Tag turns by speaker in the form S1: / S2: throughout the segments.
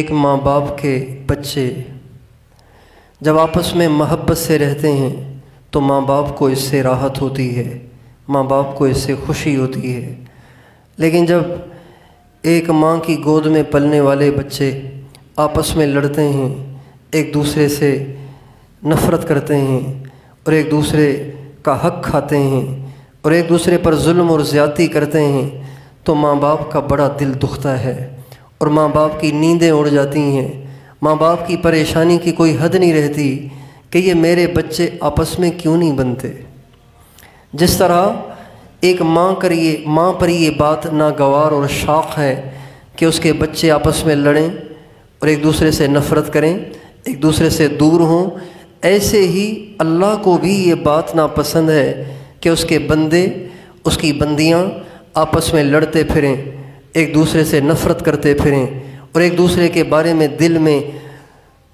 S1: ایک ماں باپ کے بچے جب آپس میں محبت سے رہتے ہیں تو ماں باپ کو اس سے راحت ہوتی ہے، ماں باپ کو اس سے خوشی ہوتی ہے۔ لیکن جب ایک ماں کی گود میں پلنے والے بچے آپس میں لڑتے ہیں، ایک دوسرے سے نفرت کرتے ہیں اور ایک دوسرے کا حق کھاتے ہیں اور ایک دوسرے پر ظلم اور زیادتی کرتے ہیں تو ماں باپ کا بڑا دل دکھتا ہے اور ماں باپ کی نیندیں اڑ جاتی ہیں، ماں باپ کی پریشانی کی کوئی حد نہیں رہتی کہ یہ میرے بچے آپس میں کیوں نہیں بنتے۔ جس طرح ایک ماں پر یہ بات ناگوار اور شاق ہے کہ اس کے بچے آپس میں لڑیں اور ایک دوسرے سے نفرت کریں، ایک دوسرے سے دور ہوں، ایسے ہی اللہ کو بھی یہ بات ناپسند ہے کہ اس کے بندے، اس کی بندیاں آپس میں لڑتے پھریں، ایک دوسرے سے نفرت کرتے پھریں اور ایک دوسرے کے بارے میں دل میں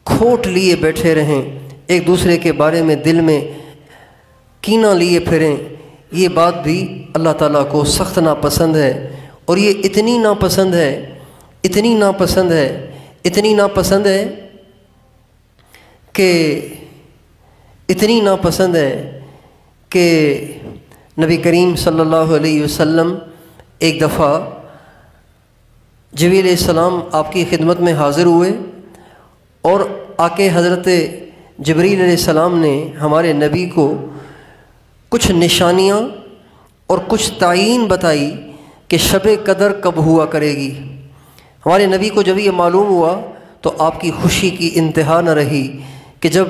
S1: کھوٹ لیے بیٹھے رہیں، ایک دوسرے کے بارے میں دل میں کینہ لیے پھریں۔ یہ بات بھی اللہ تعالیٰ کو سخت ناپسند ہے اور یہ اتنی ناپسند ہے کہ نبی کریم صلی اللہ علیہ وسلم ایک دفعہ جبریل علیہ السلام آپ کی خدمت میں حاضر ہوئے اور آکے حضرت جبریل علیہ السلام نے ہمارے نبی کو کچھ نشانیاں اور کچھ تعیین بتائی کہ شب قدر کب ہوا کرے گی۔ ہمارے نبی کو جب یہ معلوم ہوا تو آپ کی خوشی کی انتہا نہ رہی کہ جب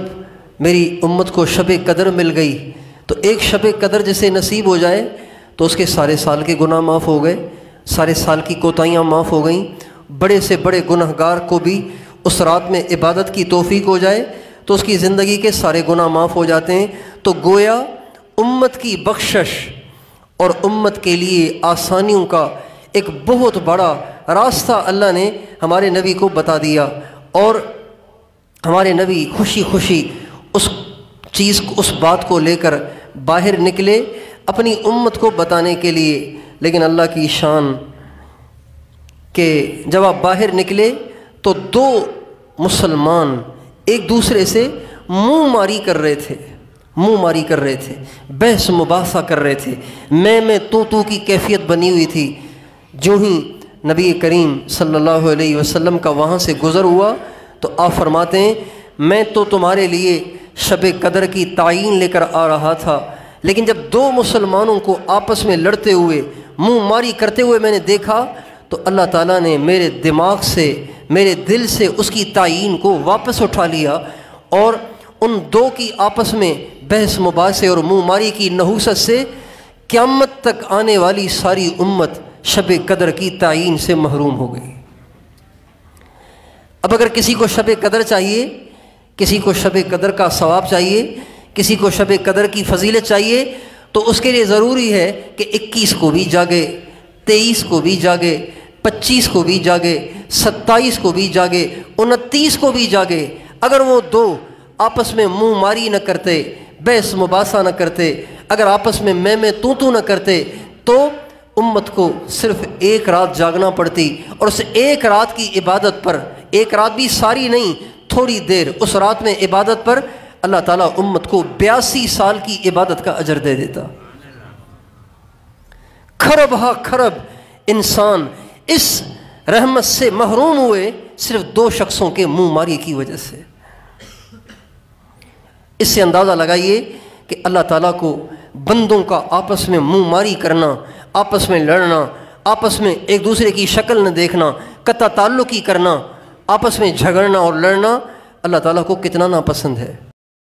S1: میری امت کو شب قدر مل گئی تو ایک شب قدر جسے نصیب ہو جائے تو اس کے سارے سال کے گناہ معاف ہو گئے، سارے سال کی کوتاہیاں معاف ہو گئیں، بڑے سے بڑے گنہگار کو بھی اس رات میں عبادت کی توفیق ہو جائے تو اس کی زندگی کے سارے گناہ معاف ہو جاتے ہیں۔ تو گویا امت کی بخشش اور امت کے لیے آسانیوں کا ایک بہت بڑا راستہ اللہ نے ہمارے نبی کو بتا دیا اور ہمارے نبی خوشی خوشی اس بات کو لے کر باہر نکلے اپنی امت کو بتانے کے لیے۔ لیکن اللہ کی شان کہ جب آپ باہر نکلے تو دو مسلمان ایک دوسرے سے منہ ماری کر رہے تھے، بحث مباحثہ کر رہے تھے، میں تو کی کیفیت بنی ہوئی تھی۔ جو ہی نبی کریم صلی اللہ علیہ وسلم کا وہاں سے گزر ہوا تو آپ فرماتے ہیں میں تو تمہارے لیے شب قدر کی تعیین لے کر آ رہا تھا، لیکن جب دو مسلمانوں کو آپس میں لڑتے ہوئے منہ ماری کرتے ہوئے میں نے دیکھا تو اللہ تعالیٰ نے میرے دماغ سے، میرے دل سے اس کی تعیین کو واپس اٹھا لیا اور ان دو کی آپس میں بحث مباحثے اور منہ ماری کی نحوست سے قیامت تک آنے والی ساری امت شب قدر کی تعیین سے محروم ہو گئی۔ اب اگر کسی کو شب قدر چاہیے، کسی کو شب قدر کا ثواب چاہیے، کسی کو شب قدر کی فضیلت چاہیے تو اس کے لیے ضروری ہے کہ 21 کو بھی جاگے، 23 کو بھی جاگے، 25 کو بھی جاگے، 27 کو بھی جاگے، 29 کو بھی جاگے۔ اگر وہ دو آپس میں منہ ماری نہ کرتے، بحث مباحثہ نہ کرتے، اگر آپس میں میں تو نہ کرتے تو امت کو صرف ایک رات جاگنا پڑتی اور اس ایک رات کی عبادت پر، ایک رات بھی ساری نہیں، تھوڑی دیر اس رات میں عبادت پر اللہ تعالیٰ امت کو 82 سال کی عبادت کا اجر دے دیتا۔ کھرب ہا کھرب انسان اس رحمت سے محروم ہوئے صرف دو شخصوں کے منہ ماری کی وجہ سے۔ اس سے اندازہ لگائیے کہ اللہ تعالیٰ کو بندوں کا آپس میں منہ ماری کرنا، آپس میں لڑنا، آپس میں ایک دوسرے کی شکل نہ دیکھنا، قطع تعلقی کرنا، آپس میں جھگڑنا اور لڑنا اللہ تعالیٰ کو کتنا ناپسند ہے۔